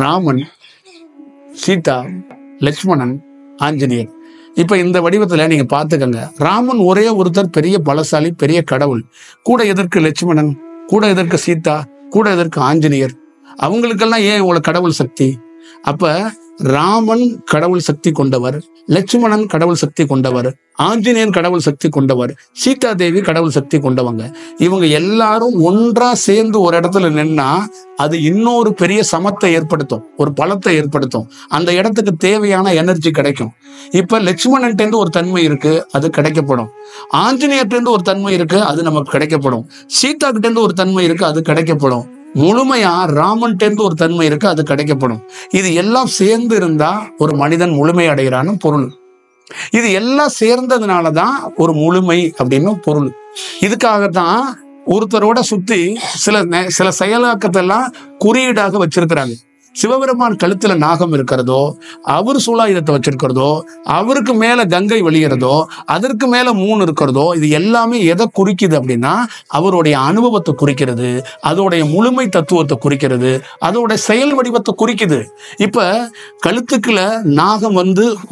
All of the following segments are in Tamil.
ராமன், சீதா, லட்சுமணன், ஆஞ்சநேயர். இப்ப இந்த வடிவத்துல நீங்க பாத்துக்கங்க. ராமன் ஒரே ஒருத்தர், பெரிய பலசாலி, பெரிய கடவுள். கூட எதற்கு லட்சுமணன், கூட எதற்கு சீதா, கூட எதற்கு ஆஞ்சநேயர்? அவங்களுக்கெல்லாம் ஏன் இவ்வளவு கடவுள் சக்தி? அப்ப ராமன் கடவுள் சக்தி கொண்டவர், லட்சுமணன் கடவுள் சக்தி கொண்டவர், ஆஞ்சநேயன் கடவுள் சக்தி கொண்டவர், சீதா தேவி கடவுள் சக்தி கொண்டவங்க. இவங்க எல்லாரும் ஒன்றா சேர்ந்து ஒரு இடத்துல நின்னா அது இன்னொரு பெரிய சமத்தை ஏற்படுத்தும், ஒரு பலத்தை ஏற்படுத்தும். அந்த இடத்துக்கு தேவையான எனர்ஜி கிடைக்கும். இப்ப லட்சுமணன்ட்டு ஒரு தன்மை இருக்கு, அது கிடைக்கப்படும். ஆஞ்சநேயர்கிட்ட ஒரு தன்மை இருக்கு, அது நமக்கு கிடைக்கப்படும். சீதா கிட்ட ஒரு தன்மை இருக்கு, அது கிடைக்கப்படும். முழுமையா ராமன்ட்டு ஒரு தன்மை இருக்கு, அது கிடைக்கப்படும். இது எல்லாம் சேர்ந்து இருந்தா ஒரு மனிதன் முழுமை அடைகிறான்னு பொருள். இது எல்லாம் சேர்ந்ததுனாலதான் ஒரு முழுமை அப்படின்னு பொருள். இதுக்காகத்தான் ஒருத்தரோட சுத்தி சில செயலாக்கத்தெல்லாம் குறியீடாக வச்சிருக்கிறாங்க. சிவபெருமான் கழுத்துல நாகம் இருக்கிறதோ, அவர் சூலாயுதத்தை வச்சிருக்கிறதோ, அவருக்கு மேல கங்கை வெளியறதோ, அதற்கு மேல 3 இருக்கிறதோ, இது எல்லாமே எதை குறிக்குது அப்படின்னா அவருடைய அனுபவத்தை குறிக்கிறது, அதோடைய முழுமை தத்துவத்தை குறிக்கிறது, அதோடைய செயல் வடிவத்தை குறிக்குது. இப்ப கழுத்துக்குள்ள நாகம்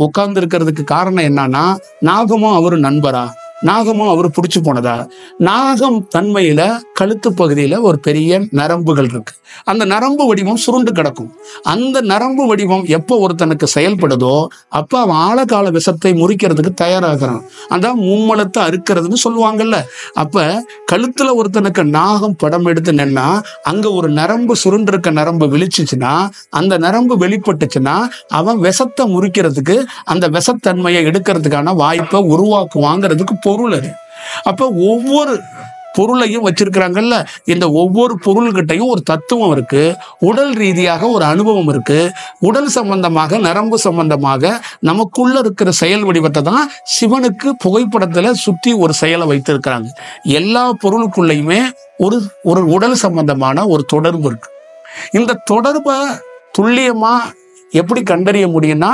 உட்கார்ந்து இருக்கிறதுக்கு காரணம் என்னன்னா, நாகமும் அவரு நண்பரா, நாகமும் அவரு பிடிச்சு போனதா? நாகம் தன்மையில கழுத்து பகுதியில ஒரு பெரிய நரம்புகள் இருக்கு. அந்த நரம்பு வடிவம் சுருண்டு கிடக்கும். அந்த நரம்பு வடிவம் எப்போ ஒருத்தனுக்கு செயல்படுதோ அப்ப அவன் ஆழகால விஷத்தை முறிக்கிறதுக்கு தயாராகிறான். அதான் மும்மலத்தை அறுக்கிறதுன்னு சொல்லுவாங்கல்ல. அப்ப கழுத்துல ஒருத்தனுக்கு நாகம் படம் எடுத்து நின்னா அங்க ஒரு நரம்பு சுருண்டு இருக்க நரம்பு விழிச்சுச்சுன்னா, அந்த நரம்பு வெளிப்பட்டுச்சுன்னா அவன் விஷத்தை முறிக்கிறதுக்கு, அந்த விஷத்தன்மையை எடுக்கிறதுக்கான வாய்ப்பை உருவாக்குவாங்கிறதுக்கு பொருள் அது. அப்ப ஒவ்வொரு பொருளையும் வச்சிருக்கிறாங்கல்ல, இந்த ஒவ்வொரு பொருள்கிட்டையும் ஒரு தத்துவம் இருக்கு, உடல் ரீதியாக ஒரு அனுபவம் இருக்கு. உடல் சம்பந்தமாக, நரம்பு சம்பந்தமாக நமக்குள்ள இருக்கிற செயல் வடிவத்தை தான் சிவனுக்கு புகைப்படத்துல சுத்தி ஒரு செயலை வைத்திருக்கிறாங்க. எல்லா பொருளுக்குள்ளயுமே ஒரு உடல் சம்பந்தமான ஒரு தொடர்பு இருக்கு. இந்த தொடர்பை துல்லியமா எப்படி கண்டறிய முடியும்னா,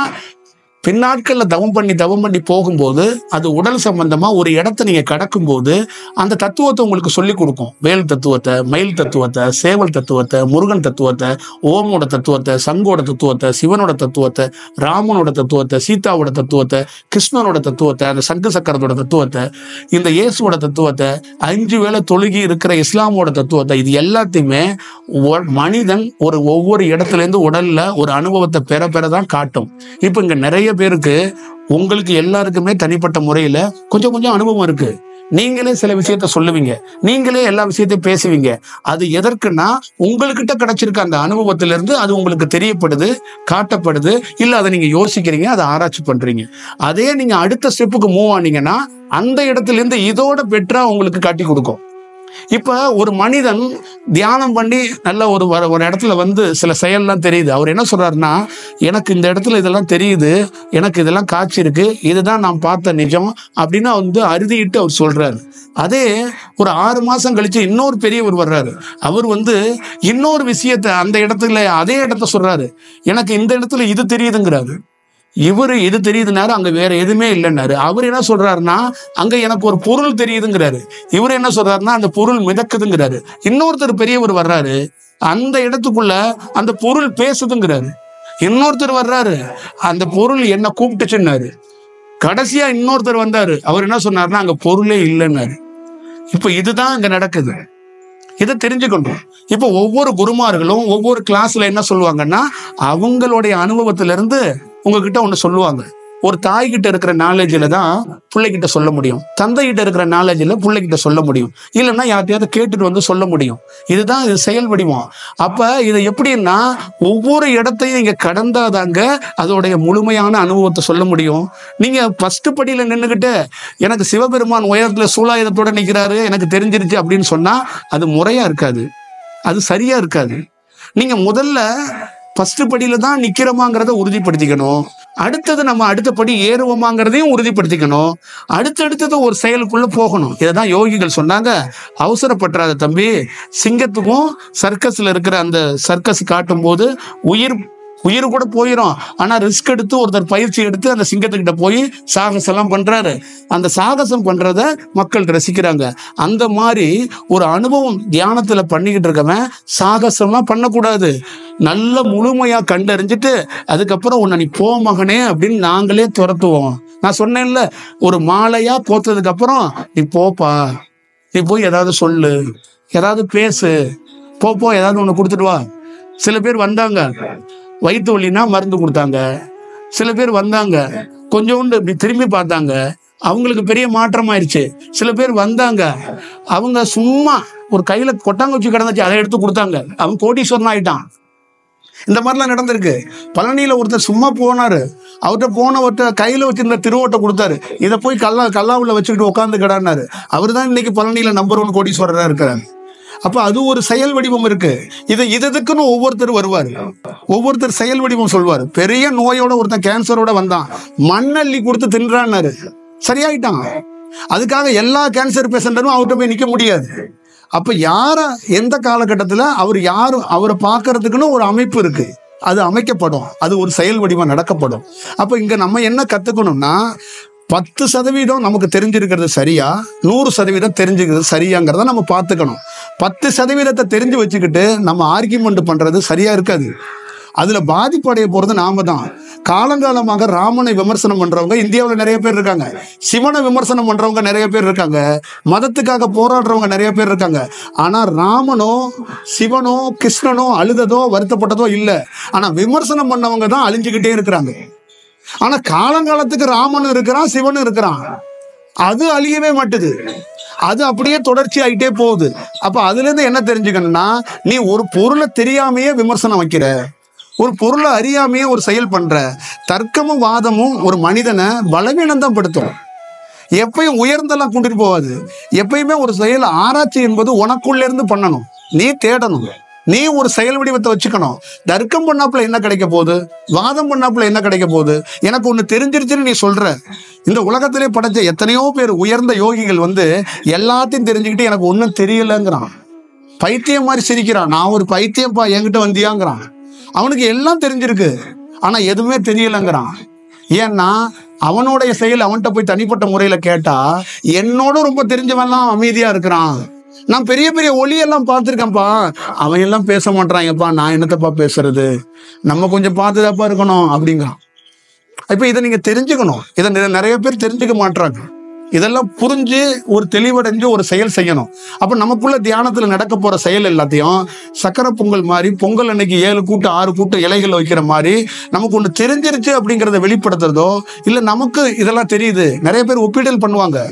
பின்னாட்கள்ல தவம் பண்ணி போகும்போது அது உடல் சம்பந்தமா ஒரு இடத்தை நீங்க கடக்கும் போது அந்த தத்துவத்தை உங்களுக்கு சொல்லி கொடுக்கும். வேல் தத்துவத்தை, மயில் தத்துவத்தை, சேவல் தத்துவத்தை, முருகன் தத்துவத்தை, ஓமோட தத்துவத்தை, சங்கோட தத்துவத்தை, சிவனோட தத்துவத்தை, ராமனோட தத்துவத்தை, சீதாவோட தத்துவத்தை, கிருஷ்ணனோட தத்துவத்தை, அந்த சங்கு சக்கரத்தோட தத்துவத்தை, இந்த இயேசுவோட தத்துவத்தை, 5 வேளை தொழுகி இருக்கிற இஸ்லாமோட தத்துவத்தை, இது எல்லாத்தையுமே மனிதன் ஒவ்வொரு இடத்துல இருந்து உடல்ல ஒரு அனுபவத்தை பெறதான் காட்டும். இப்ப இங்க நிறைய பேருக்கு, உங்களுக்கு எல்லாருக்குமே தனிப்பட்ட முறையில கொஞ்சம் அனுபவம் இருக்கு. நீங்களே சில விஷயத்த சொல்லுவீங்க, நீங்களே எல்லா விஷயத்தையும் பேசுவீங்க. அது எதற்குன்னா உங்கள்கிட்ட கிடைச்சிருக்க அந்த அனுபவத்திலிருந்து அது உங்களுக்கு தெரியப்படுது, காட்டப்படுது. இல்ல அதை நீங்க யோசிக்கிறீங்க, அதை ஆராய்ச்சி பண்றீங்க. அதே நீங்க அடுத்த ஸ்டெப்புக்கு மூவ் ஆனீங்கன்னா அந்த இடத்துல இருந்து இதோட பெட்டரா உங்களுக்கு காட்டி கொடுக்கும். இப்ப ஒரு மனிதன் தியானம் பண்ணி நல்ல ஒரு இடத்துல சில செயல்லாம் தெரியுது. அவர் என்ன சொல்றாருன்னா, எனக்கு இந்த இடத்துல இதெல்லாம் தெரியுது, எனக்கு இதெல்லாம் காட்சி இருக்கு, இதுதான் நான் பார்த்த நிஜம் அப்படின்னு அறுதிட்டு அவர் சொல்றாரு. அதே ஒரு 6 மாசம் கழிச்சு இன்னொரு பெரியவர் வர்றாரு. அவர் இன்னொரு விஷயத்த அந்த இடத்துல அதே இடத்த சொல்றாரு, எனக்கு இந்த இடத்துல இது தெரியுதுங்கிறாரு. இவரு இது தெரியுதுனாரு, அங்க வேற எதுவுமே இல்லைன்னாரு. அவர் என்ன சொல்றாருன்னா, அங்க எனக்கு ஒரு பொருள் தெரியுதுங்கிறாரு. இவர் என்ன சொல்றாருன்னா, அந்த பொருள் மிதக்குதுங்கிறாரு. இன்னொருத்தர் பெரியவர் வர்றாரு, அந்த இடத்துக்குள்ள அந்த பொருள் பேசுதுங்கிறாரு. இன்னொருத்தர் வர்றாரு, அந்த பொருள் என்ன கூப்பிட்டுச்சுன்னாரு. கடைசியா இன்னொருத்தர் வந்தாரு, அவர் என்ன சொன்னாருன்னா, அங்க பொருளே இல்லைன்னாரு. இப்ப இதுதான் இங்க நடக்குது. இதை தெரிஞ்சுக்கணும். இப்ப ஒவ்வொரு குருமார்களும் ஒவ்வொரு கிளாஸ்ல என்ன சொல்லுவாங்கன்னா, அவங்களுடைய அனுபவத்திலிருந்து உங்ககிட்ட ஒண்ணு சொல்லுவாங்க. ஒரு தாய்கிட்ட இருக்கிற நாலேஜில தான் பிள்ளைகிட்ட சொல்ல முடியும், தந்தைகிட்ட இருக்கிற நாலேஜில் பிள்ளைகிட்ட சொல்ல முடியும், இல்லைன்னா யார்ட்டையாவது கேட்டுட்டு சொல்ல முடியும். இதுதான் இது செயல் வடிவம். அப்ப இது எப்படின்னா, ஒவ்வொரு இடத்தையும் நீங்க கடந்தாதாங்க அதோடைய முழுமையான அனுபவத்தை சொல்ல முடியும். நீங்க ஃபர்ஸ்ட் படியில நின்றுகிட்டு எனக்கு சிவபெருமான் உயரத்துல சூலாயுதத்தோட நிற்கிறாரு, எனக்கு தெரிஞ்சிருச்சு அப்படின்னு சொன்னா அது முறையா இருக்காது, அது சரியா இருக்காது. நீங்க முதல்ல ஃபர்ஸ்ட் படியில தான் நிக்கிறோமாங்கிறத உறுதிப்படுத்திக்கணும். அடுத்தது நம்ம அடுத்த படி ஏறுவோமாங்கிறதையும் உறுதிப்படுத்திக்கணும். அடுத்தது ஒரு செயலுக்குள்ள போகணும். இதைதான் யோகிகள் சொன்னாங்க, அவசரப்பட்டுறாத தம்பி. சிங்கத்துக்கும் சர்க்கஸ்ல இருக்கிற அந்த சர்க்கஸ் காட்டும் போது உயிர் உயிர் கூட போயிடும். ஆனா ரிஸ்க் எடுத்து ஒருத்தர் பயிற்சி எடுத்து அந்த சிங்கத்துக்கிட்ட போய் சாகசம் எல்லாம் பண்றாரு. அந்த சாகசம் பண்றத மக்கள் ரசிக்கிறாங்க. அந்த மாதிரி ஒரு அனுபவம் தியானத்துல பண்ணிக்கிட்டு இருக்கவன் சாகசம்லாம் பண்ணக்கூடாது. நல்ல முழுமையா கண்டறிஞ்சிட்டு அதுக்கப்புறம் உன்னை நீ போ மகனே அப்படின்னு நாங்களே துரத்துவோம். நான் சொன்னேன்ல, ஒரு மாலையா கோத்ததுக்கு அப்புறம் நீ போப்பா, நீ போய் ஏதாவது சொல்லு, ஏதாவது பேசு, போ ஏதாவது ஒண்ணு கொடுத்துட்டு வா. சில பேர் வந்தாங்க, வயிற்று வலினா மருந்து கொடுத்தாங்க. சில பேர் வந்தாங்க, கொஞ்சோண்டு இப்படி திரும்பி பார்த்தாங்க, அவங்களுக்கு பெரிய மாற்றம் ஆயிடுச்சு. சில பேர் வந்தாங்க, அவங்க சும்மா ஒரு கையில கொட்டாங்குச்சி கிடந்துச்சு, அதை எடுத்து கொடுத்தாங்க, அவன் கோடீஸ்வரன் ஆயிட்டான். இந்த மாதிரிலாம் நடந்திருக்கு. பழனியில ஒருத்தர் சும்மா போனாரு, அவர்கிட்ட போனவர்கிட்ட கையில வச்சிருந்த திருவோட்டை கொடுத்தாரு, இதை போய் கல்லாவுல வச்சுக்கிட்டு உட்காந்து கிடான்னாரு. அவர் தான் இன்னைக்கு பழனியில நம்பர் 1 கோடீஸ்வரரா இருக்கிறார். அப்ப அது ஒரு செயல் வடிவம் இருக்கு. இதுக்குன்னு ஒவ்வொருத்தர் வருவார், ஒவ்வொருத்தர் செயல் வடிவம் சொல்வார். பெரிய நோயோட ஒருத்தன் கேன்சரோட வந்தான், மண்ணள்ளி கொடுத்து தின்றான்னாரு, சரியாயிட்டான். அதுக்காக எல்லா கேன்சர் பேஷண்டும் அவர்கிட்ட போய் நிக்க முடியாது. அப்ப யார எந்த காலகட்டத்துல அவர் யாரும் அவரை பார்க்கறதுக்குன்னு ஒரு அமைப்பு இருக்கு, அது அமைக்கப்படும், அது ஒரு செயல் வடிவம் நடக்கப்படும். அப்ப இங்க நம்ம என்ன கத்துக்கணும்னா, 10% நமக்கு தெரிஞ்சிருக்கிறது சரியா, 100% தெரிஞ்சுக்கிறது சரியாங்கிறத நம்ம பார்த்துக்கணும். 10% தெரிஞ்சு வச்சுக்கிட்டு நம்ம ஆர்கியூமெண்ட் பண்றது சரியா இருக்காது. அதுல பாதிப்படைய போறது நாம தான். காலங்காலமாக ராமனை விமர்சனம் பண்றவங்க இந்தியாவில் நிறைய பேர் இருக்காங்க, சிவனை விமர்சனம் பண்றவங்க நிறைய பேர் இருக்காங்க, மதத்துக்காக போராடுறவங்க நிறைய பேர் இருக்காங்க. ஆனா ராமனோ சிவனோ கிருஷ்ணனோ அழுததோ வருத்தப்பட்டதோ இல்லை. ஆனா விமர்சனம் பண்ணவங்க தான் அழிஞ்சுக்கிட்டே இருக்கிறாங்க. ஆனா காலங்காலத்துக்கு ராமனும் இருக்கிறான், சிவனும் இருக்கிறான், அது அழியவே மாட்டுது, அது அப்படியே தொடர்ச்சி ஆகிட்டே போகுது. அப்ப அதுல இருந்து என்ன தெரிஞ்சுக்கணும்னா, நீ ஒரு பொருளை தெரியாமையே விமர்சனம் வைக்கிற, ஒரு பொருளை அறியாமையே ஒரு செயல் பண்ற. தர்க்கமும் வாதமும் ஒரு மனிதனை பலவீனம் தான் படுத்தும், எப்பயும் உயர்ந்தெல்லாம் கொண்டுட்டு போவாது. எப்பயுமே ஒரு செயல் ஆராய்ச்சி என்பது உனக்குள்ள இருந்து பண்ணணும், நீ தேடணும், நீ ஒரு செயல் வடிவத்தை வச்சுக்கணும். தர்க்கம் பண்ணாப்புல என்ன கிடைக்க போகுது, வாதம் பண்ணாப்புல என்ன கிடைக்க போகுது? எனக்கு ஒண்ணு தெரிஞ்சிருச்சுன்னு நீ சொல்ற. இந்த உலகத்திலே படைச்ச எத்தனையோ பேர் உயர்ந்த யோகிகள் எல்லாத்தையும் தெரிஞ்சுக்கிட்டு எனக்கு ஒன்றும் தெரியலங்கிறான். பைத்தியம் மாதிரி சிரிக்கிறான், நான் ஒரு பைத்தியம்ப்பா என்கிட்ட வந்தியாங்கிறான். அவனுக்கு எல்லாம் தெரிஞ்சிருக்கு, ஆனா எதுவுமே தெரியலங்கிறான். ஏன்னா அவனுடைய செயல் அவன்கிட்ட போய் தனிப்பட்ட முறையில கேட்டா, என்னோட ரொம்ப தெரிஞ்சவன்லாம் அமைதியா இருக்கிறான், நான் பெரிய பெரிய ஒளியெல்லாம் பார்த்துருக்கேன்ப்பா, அவன் எல்லாம் பேச மாட்டாங்கப்பா, நான் என்னத்தப்பா பேசுறது, நம்ம கொஞ்சம் பார்த்துதாப்பா இருக்கணும் அப்படிங்கிறான். இப்ப இதை நீங்க தெரிஞ்சுக்கணும். இதை நிறைய பேர் தெரிஞ்சுக்க மாட்டாங்க. இதெல்லாம் புரிஞ்சு ஒரு தெளிவடைஞ்சு ஒரு செயல் செய்யணும். அப்ப நமக்குள்ள தியானத்துல நடக்க போற செயல் எல்லாத்தையும் சக்கரை பொங்கல் மாதிரி, பொங்கல் அன்னைக்கு 7 கூட்டு 6 கூட்டு இலைகள் வைக்கிற மாதிரி நமக்கு ஒண்ணு தெரிஞ்சிருச்சு அப்படிங்கிறத வெளிப்படுத்துறதோ, இல்ல நமக்கு இதெல்லாம் தெரியுது. நிறைய பேர் ஒப்பீடல் பண்ணுவாங்க.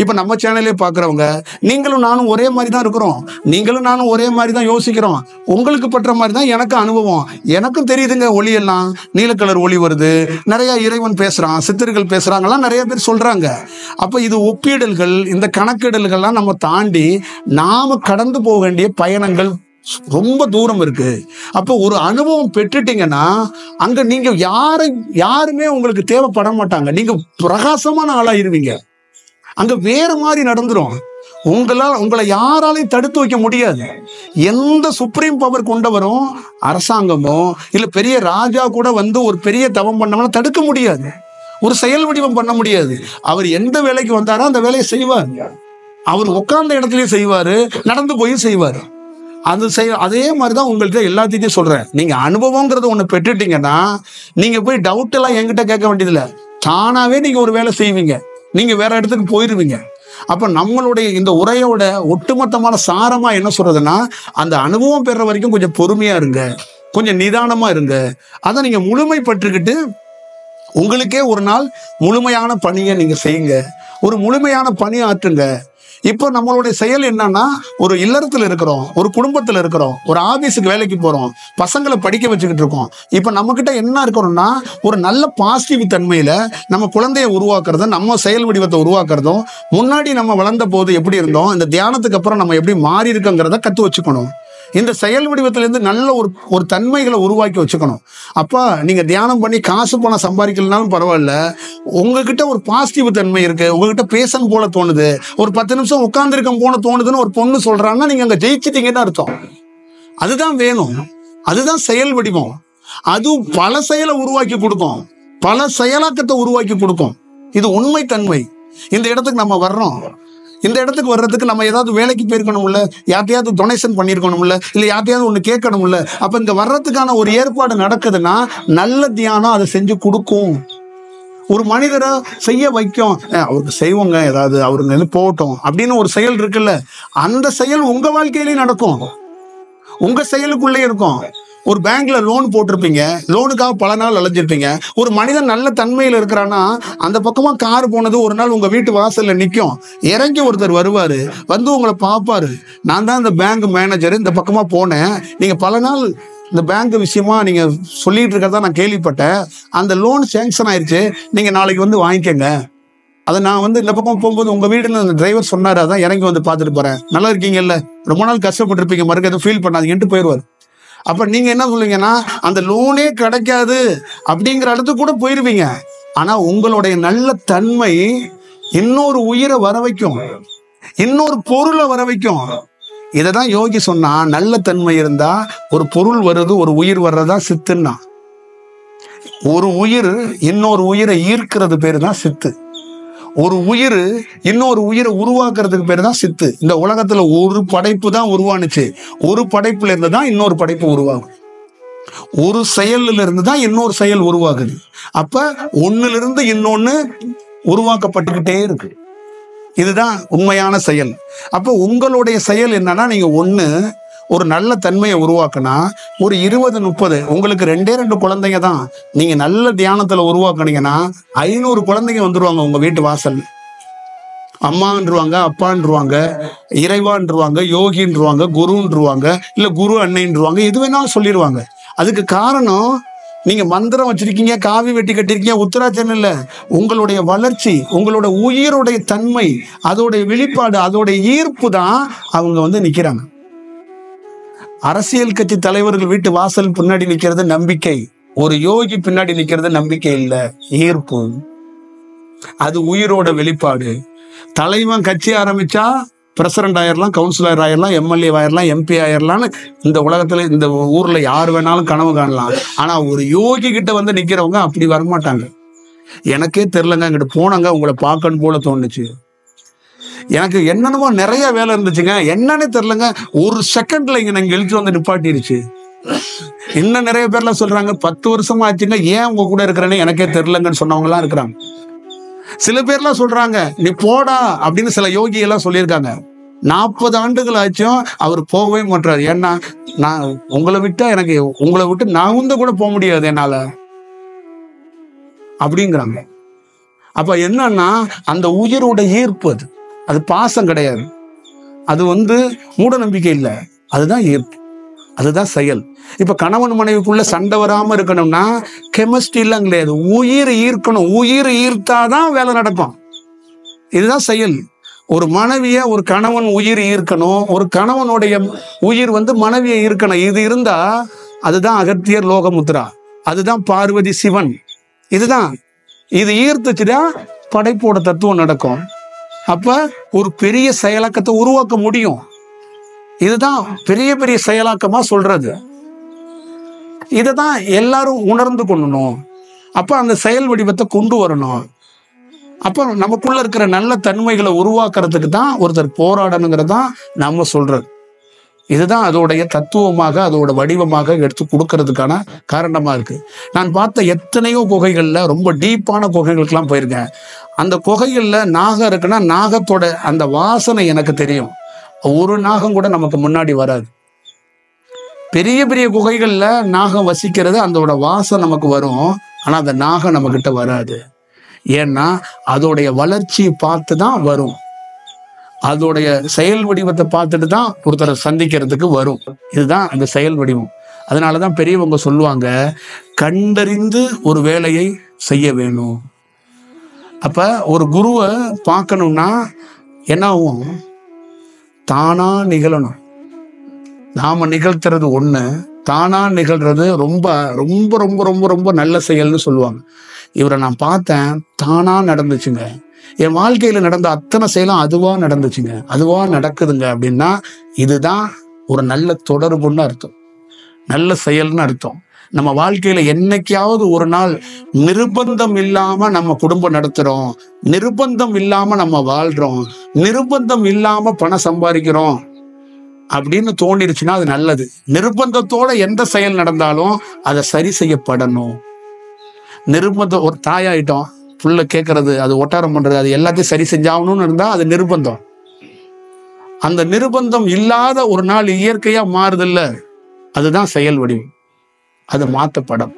இப்ப நம்ம சேனலே பாக்குறவங்க, நீங்களும் நானும் ஒரே மாதிரி தான் இருக்கிறோம், நீங்களும் நானும் ஒரே மாதிரி தான் யோசிக்கிறோம், உங்களுக்கு பற்ற மாதிரி தான் எனக்கு அனுபவம், எனக்கும் தெரியுதுங்க. ஒளி எல்லாம் நீல கலர் ஒளி வருது, நிறைய இறைவன் பேசுறான், சித்தர்கள் பேசுறாங்கலாம் நிறைய பேர் சொல்றாங்க. அப்ப இது ஒப்பீடல்கள், இந்த கணக்கிடல்கள்லாம் நம்ம தாண்டி நாம கடந்து போக வேண்டிய பயணங்கள் ரொம்ப தூரம் இருக்கு. அப்போ ஒரு அனுபவம் பெற்றுட்டீங்கன்னா அங்க நீங்க யாருமே உங்களுக்கு தேவைப்பட மாட்டாங்க, நீங்க பிரகாசமான ஆளாயிருவீங்க. அங்க வேற மாதிரி நடந்துரும். உங்களை யாராலையும் தடுத்து வைக்க முடியாது. எந்த சுப்ரீம் பவர் கொண்டவரும் அரசாங்கமோ இல்ல பெரிய ராஜா கூட ஒரு பெரிய தவம் பண்ணவன தடுக்க முடியாது, ஒரு செயல் வடிவம் பண்ண முடியாது. அவர் எந்த வேலைக்கு வந்தாரோ அந்த வேலையை செய்வார், அவர் உட்கார்ந்த இடத்துலயும் செய்வாரு, நடந்து போயும் செய்வாரு. அதே மாதிரிதான் உங்கள்கிட்ட எல்லாத்தையும் சொல்றேன். நீங்க அனுபவங்கிறத ஒண்ணு பெற்றுட்டீங்கன்னா நீங்க போய் டவுட் எல்லாம் என்கிட்ட கேட்க வேண்டியதில்லை, தானாவே நீங்க ஒரு வேலை செய்வீங்க, நீங்க வேற இடத்துக்கு போயிருவீங்க. அப்ப நம்மளுடைய இந்த உரையோட ஒட்டுமொத்தமான சாரமா என்ன சொல்றதுன்னா, அந்த அனுபவம் பெற வரைக்கும் கொஞ்சம் பொறுமையா இருங்க, கொஞ்சம் நிதானமா இருங்க. அதை நீங்க முழுமை பற்றுக்கிட்டு உங்களுக்கே ஒரு நாள் முழுமையான பணியை நீங்க செய்யுங்க, ஒரு முழுமையான பணி ஆற்றுங்க. இப்போ நம்மளுடைய செயல் என்னன்னா, ஒரு இல்லறத்துல இருக்கிறோம், ஒரு குடும்பத்துல இருக்கிறோம், ஒரு ஆபீஸுக்கு வேலைக்கு போறோம், பசங்களை படிக்க வச்சுக்கிட்டு இருக்கோம். இப்ப நம்ம கிட்ட என்ன இருக்கணும்னா, ஒரு நல்ல பாசிட்டிவ் தன்மையில நம்ம குழந்தைய உருவாக்குறதும் நம்ம செயல் வடிவத்தை உருவாக்குறதும், முன்னாடி நம்ம வளர்ந்த போது எப்படி இருந்தோம், இந்த தியானத்துக்கு அப்புறம் நம்ம எப்படி மாறி இருக்கோங்கிறத கத்து வச்சுக்கணும். இந்த செயல் வடிவத்திலிருந்து நல்ல ஒரு தன்மைகளை உருவாக்கி வச்சுக்கணும். அப்ப நீங்க தியானம் பண்ணி காசு பணம் சம்பாதிக்கலனாலும் பரவாயில்ல, உங்ககிட்ட ஒரு பாசிட்டிவ் தன்மை இருக்கு, உங்ககிட்ட பேசணும் போல தோணுது, ஒரு 10 நிமிஷம் உட்கார்ந்துருக்க போல தோணுதுன்னு ஒரு பொண்ணு சொல்றாங்கன்னா நீங்க அங்க ஜெயிச்சிட்டீங்கன்னு அர்த்தம். அதுதான் வேணும், அதுதான் செயல் வடிவம். அது பல செயலை உருவாக்கி கொடுக்கும், பல செயலாக்கத்தை உருவாக்கி கொடுக்கும். இது உண்மை தன்மை. இந்த இடத்துக்கு நம்ம வர்றோம், இந்த இடத்துக்கு வர்றதுக்கு நம்ம ஏதாவது வேலைக்கு போயிருக்கணும்ல, யார்ட்டையாவது டொனேஷன் பண்ணியிருக்கணும்ல, இல்லை யார்ட்டையாவது ஒன்று கேட்கணும்ல. அப்போ இங்கே வர்றதுக்கான ஒரு ஏற்பாடு நடக்குதுன்னா நல்ல தியானம் அதை செஞ்சு கொடுக்கும். ஒரு மனிதரை செய்ய வைக்கும், அவருக்கு செய்வோங்க, ஏதாவது அவருங்க போகட்டும் அப்படின்னு ஒரு செயல் இருக்குல்ல, அந்த செயல் உங்க வாழ்க்கையிலேயே நடக்கும், உங்க செயலுக்குள்ளே இருக்கும். ஒரு பேங்க்ல லோன் போட்டிருப்பீங்க, லோனுக்காக பல நாள் அலைஞ்சிருப்பீங்க. ஒரு மனிதன் நல்ல தன்மையில் இருக்கிறான்னா அந்த பக்கமா கார் போனது ஒரு நாள் உங்க வீட்டு வாசல்ல நிற்கும். இறங்கி ஒருத்தர் வருவாரு, வந்து உங்களை பார்ப்பாரு. நான் தான் இந்த பேங்க் மேனேஜர், இந்த பக்கமா போனேன், நீங்க பல நாள் இந்த பேங்க் விஷயமா நீங்க சொல்லிட்டு இருக்கிறதா நான் கேள்விப்பட்டேன், அந்த லோன் சேங்ஷன் ஆயிடுச்சு, நீங்க நாளைக்கு வந்து வாங்கிக்கங்க. அதை நான் வந்து இந்த பக்கம் போகும்போது உங்க வீடுன்னு அந்த டிரைவர் சொன்னாரு, அதான் இறங்கி வந்து பார்த்துட்டு போறேன், நல்லா இருக்கீங்கல்ல, ரொம்ப நாள் கஷ்டப்பட்டிருப்பீங்க, மறுக்க எதுவும் ஃபீல் பண்ணாதீங்கன்ட்டு போயிடுவார். அப்ப நீங்க என்ன சொல்லுவீங்கன்னா அந்த லோனே கிடைக்காது அப்படிங்கிற இடத்துக்கு கூட போயிருவீங்க. ஆனா உங்களுடைய நல்ல தன்மை இன்னொரு உயிரை வர வைக்கும், இன்னொரு பொருளை வர வைக்கும். இததான் யோகி சொன்னா, நல்ல தன்மை இருந்தா ஒரு பொருள் வருது, ஒரு உயிர் வர்றதா சித்துன்னா. ஒரு உயிர் இன்னொரு உயிரை ஈர்க்கிறது பேரு தான் சித்து. ஒரு உயிர் இன்னொரு உயிரை உருவாக்குறதுக்கு பேரு தான் சித்து. இந்த உலகத்துல ஒரு படைப்பு தான் உருவானுச்சு, ஒரு படைப்புல இருந்து தான் இன்னொரு படைப்பு உருவாகும், ஒரு செயல்ல இருந்து தான் இன்னொரு செயல் உருவாகுது. அப்ப ஒண்ணுல இருந்து இன்னொன்னு உருவாக்கப்பட்டுக்கிட்டே இருக்கு. இதுதான் உண்மையான செயல். அப்போ உங்களுடைய செயல் என்னன்னா, நீங்க ஒண்ணு ஒரு நல்ல தன்மையை உருவாக்குனா, ஒரு 20-30 உங்களுக்கு 2 குழந்தைங்க தான் நீங்க நல்ல தியானத்துல உருவாக்குனீங்கன்னா 500 குழந்தைங்க வந்துருவாங்க உங்க வீட்டு வாசல். அம்மான்றுவாங்க, அப்பான்றுவாங்க, இறைவான்றுவாங்க, யோகின்றுவாங்க, குருன்றுவாங்க, இல்ல குரு அன்னைன்றுவாங்க, எது வேணாலும் சொல்லிடுவாங்க. அதுக்கு காரணம் நீங்க மந்திரம் வச்சிருக்கீங்க, காவி வெட்டி கட்டிருக்கீங்க, உத்தராட்சம் இல்ல, உங்களுடைய வளர்ச்சி, உங்களோட உயிருடைய தன்மை, அதோடைய வெளிப்பாடு, அதோடைய ஈர்ப்பு தான் அவங்க வந்து நிக்கிறாங்க. அரசியல் கட்சி தலைவர்கள் வீட்டு வாசல் பின்னாடி நிக்கிறது நம்பிக்கை, ஒரு யோகி பின்னாடி நிக்கிறது நம்பிக்கை இல்ல, ஈர்ப்பு. அது உயிரோட வெளிப்பாடு. தலைவன் கட்சி ஆரம்பிச்சா பிரசிடண்ட் ஆயிரலாம், கவுன்சிலர் ஆயிரலாம், எம்எல்ஏ ஆயிரலாம், எம்பி ஆயிரலாம்னு இந்த உலகத்துல இந்த ஊர்ல யார் வேணாலும் கனவு காணலாம். ஆனா ஒரு யோகி கிட்ட வந்து நிக்கிறவங்க அப்படி வரமாட்டாங்க. எனக்கே தெரிலங்க, அங்கிட்டு போனாங்க, உங்களை பார்க்கணும் போல தோணுச்சு, எனக்கு என்னென்னமோ நிறைய வேலை இருந்துச்சுங்க, என்னன்னு தெரிலங்க, ஒரு செகண்ட்ல இங்க நாங்க எழுத்து வந்து நிப்பாட்டிருச்சு. இன்னும் நிறைய பேர்லாம் சொல்றாங்க 10 வருஷமா ஆச்சுங்க, ஏன் உங்க கூட இருக்கிறேன்னு எனக்கே தெரிலங்கன்னு சொன்னவங்க எல்லாம் இருக்கிறாங்க. சில பேர்லாம் சொல்றாங்க நீ போடா அப்படின்னு சில யோகி எல்லாம் சொல்லியிருக்காங்க. 40 ஆண்டுகள் ஆச்சும் அவர் போகவே மாட்டாரு. ஏன்னா நான் உங்களை விட்டா எனக்கு, உங்களை விட்டு நான் வந்து கூட போக முடியாது என்னால அப்படிங்கிறாங்க. அப்ப என்னன்னா அந்த உயிரோட ஈர்ப்பு, அது பாசம் கிடையாது, அது வந்து மூட நம்பிக்கை இல்லை, அதுதான் ஈர்ப்பு, அதுதான் செயல். இப்ப கணவன் மனைவிக்குள்ள சண்டை வராம இருக்கணும்னா கெமிஸ்ட்ரி எல்லாம் கிடையாது, உயிர் ஈர்க்கணும், உயிர் ஈர்த்தாதான் வேலை நடக்கும், இதுதான் செயல். ஒரு மனைவிய ஒரு கணவன் உயிர் ஈர்க்கணும், ஒரு கணவனுடைய உயிர் வந்து மனைவியை ஈர்க்கணும். இது இருந்தா அதுதான் அகத்தியர் லோகமுத்ரா, அதுதான் பார்வதி சிவன். இதுதான், இது ஈர்த்துச்சுதான் படைப்போட தத்துவம் நடக்கும். அப்ப ஒரு பெரிய செயலாக்கத்தை உருவாக்க முடியும். இதுதான் பெரிய பெரிய செயலாக்கமா சொல்றது. இததான் எல்லாரும் உணர்ந்து கொள்ளணும். அப்ப அந்த செயல் வடிவத்தை கொண்டு வரணும். அப்ப நமக்குள்ள இருக்கிற நல்ல தன்மைகளை உருவாக்குறதுக்கு தான் ஒருத்தர் போராடணுங்கிறதா நம்ம சொல்றது. இதுதான் அதோடைய தத்துவமாக, அதோட வடிவமாக எடுத்து கொடுக்கறதுக்கான காரணமா இருக்கு. நான் பார்த்த எத்தனையோ குகைகள்ல, ரொம்ப டீப்பான குகைகளுக்கெல்லாம் போயிருக்கேன். அந்த குகைகள்ல நாகம் இருக்குன்னா நாகத்தோட அந்த வாசனை எனக்கு தெரியும். ஒரு நாகம் கூட நமக்கு முன்னாடி வராது. பெரிய பெரிய குகைகள்ல நாகம் வசிக்கிறது, அதோட வாசம் நமக்கு வரும், ஆனா அந்த நாகம் நம்ம கிட்ட வராது. ஏன்னா அதோடைய வளர்ச்சியை பார்த்து தான் வரும், அதோடைய செயல் வடிவத்தை பார்த்துட்டு தான் ஒருத்தரை சந்திக்கிறதுக்கு வரும். இதுதான் அந்த செயல் வடிவம். அதனாலதான் பெரியவங்க சொல்லுவாங்க, கண்டறிந்து ஒரு வேலையை செய்ய வேணும். அப்ப ஒரு குருவை பார்க்கணும்னா என்ன ஆகும், தானா நிகழணும். நாம நிகழ்த்துறது ஒண்ணு, தானா நிகழ்றது ரொம்ப ரொம்ப ரொம்ப ரொம்ப ரொம்ப நல்ல செயல்னு சொல்லுவாங்க. இவரை நான் பார்த்தேன், தானா நடந்துச்சுங்க, என் வாழ்க்கையில நடந்த அத்தனை செயலும் அதுவா நடந்துச்சுங்க, அதுவா நடக்குதுங்க அப்படின்னா இதுதான் ஒரு நல்ல தொடர்புன்னு அர்த்தம், நல்ல செயல்னு அர்த்தம். நம்ம வாழ்க்கையில என்னைக்காவது ஒரு நாள் நிர்பந்தம் இல்லாம நம்ம குடும்பம் நடத்துறோம், நிர்பந்தம் இல்லாம நம்ம வாழ்றோம், நிர்பந்தம் இல்லாம பணம் சம்பாதிக்கிறோம் அப்படின்னு தோணிருச்சுன்னா அது நல்லது. நிர்பந்தத்தோட எந்த செயல் நடந்தாலும் அதை சரி செய்யப்படணும். நிர்பந்தம், ஒரு தாயாயிட்டோம், புள்ள கேட்கறது, அது ஒட்டாரம் பண்றது, அது எல்லாத்தையும் சரி செஞ்சாகணும்னு இருந்தா அது நிர்பந்தம். அந்த நிர்பந்தம் இல்லாத ஒரு நாள் இயற்கையா மாறுதில்ல, அதுதான் செயல் வடிவம். அது மாற்றப்படும்.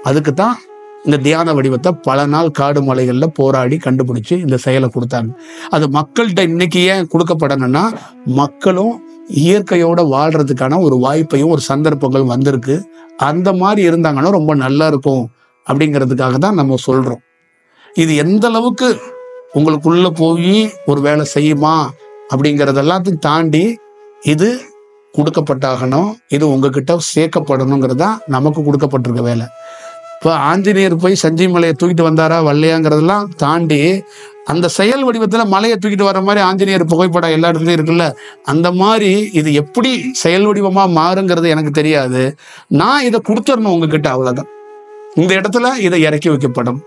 அதுக்கு தான் இந்த தியான வடிவத்தை பல நாள் காடு மலைகள்ல போராடி கண்டுபிடிச்சு இந்த செயலை கொடுத்தாங்க. அது மக்கள்கிட்ட இன்னைக்கு ஏன் கொடுக்கப்படணும்னா, மக்களும் இயற்கையோட வாழ்றதுக்கான ஒரு வாய்ப்பையும் ஒரு சந்தர்ப்பங்கள் வந்திருக்கு. அந்த மாதிரி இருந்தாங்கன்னா ரொம்ப நல்லா இருக்கும் அப்படிங்கிறதுக்காக தான் நம்ம சொல்றோம். இது எந்த அளவுக்கு உங்களுக்குள்ள போய் ஒரு வேலை செய்யுமா அப்படிங்கிறது எல்லாத்தையும் தாண்டி இது கொடுக்கப்பட்டாகணும், இது உங்ககிட்ட சேர்க்கப்படணுங்கிறதா நமக்கு கொடுக்கப்பட்டிருக்க வேலை. இப்போ ஆஞ்சநேயர் போய் சஞ்சீவி மலையை தூக்கிட்டு வந்தாரா வரலையாங்கிறதெல்லாம் தாண்டி அந்த செயல் வடிவத்துல மலையை தூக்கிட்டு வர மாதிரி ஆஞ்சநேயர் புகைப்படம் எல்லா இடத்துலயும் இருக்குல்ல, அந்த மாதிரி இது எப்படி செயல் வடிவமா மாறுங்கிறது எனக்கு தெரியாது. நான் இதை கொடுத்துடணும் உங்ககிட்ட, அவ்வளவுதான். இந்த இடத்துல இதை இறக்கி வைக்கப்படும்.